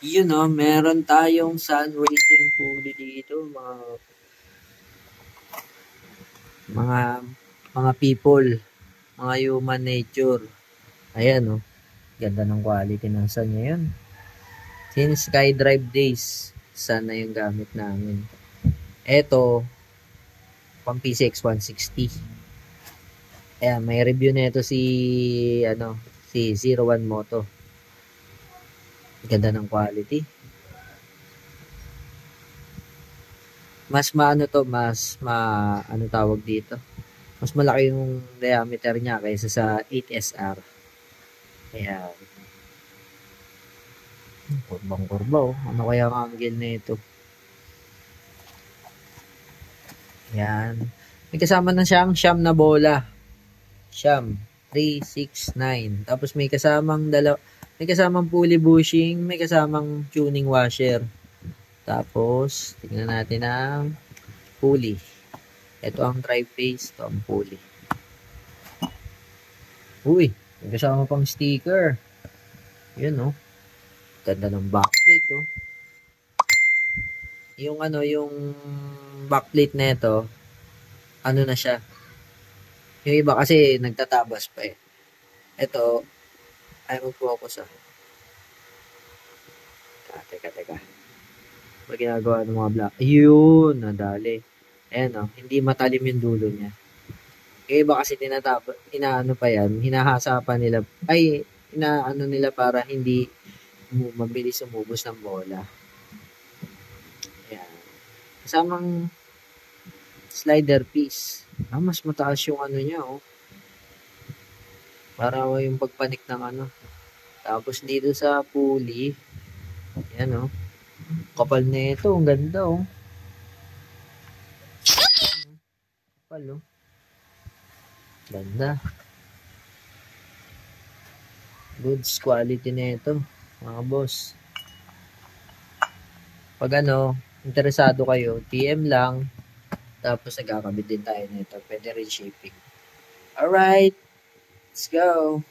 Yun know, meron tayong sun racing pulley dito, mga mga people, mga human nature. Ayan oh, ganda ng quality ng sun ngayon. Since SkyDrive days, sun na yung gamit namin. Eto, pang PCX 160. Ayan, may review nito si 01 Moto. Ganda ng quality. Mas ano tawag dito? Mas malaki yung diameter niya kaysa sa 8SR. Ayan. Kurbang-kurba oh. Ano kaya ang angle nito? Ayan. May kasama na siyang siyam na bola. Siyam. 3, 6, 9. Tapos may kasamang pulley bushing, may kasamang tuning washer. Tapos, tingnan natin ang pulley. Ito ang drive phase, ito ang pulley. Uy, may kasama pang sticker. Yun oh. Ganda ng backplate oh. Yung backplate na ito, ano na siya. Yung iba kasi nagtatabas pa eh. Ito, ay mag-focus ah. Teka. Pag ginagawa ng mga black. Ayun, nadali. Ayan oh, hindi matalim yung dulo niya. Yung iba kasi inaano pa yan, hinahasa pa nila, inaano nila para hindi mabilis umubos ng bola. Ayan. Kasamang slider piece. Mas mataas yung ano niya oh. Para yung pagpanik ng ano. Tapos dito sa pulley, ayan oh. Kapal na ito, ang ganda oh. Kapal oh. Ganda. Goods quality na ito, mga boss. Pag interesado kayo, PM lang. Tapos nagkakabit din tayo nito. Pwede rin shipping. Alright, let's go.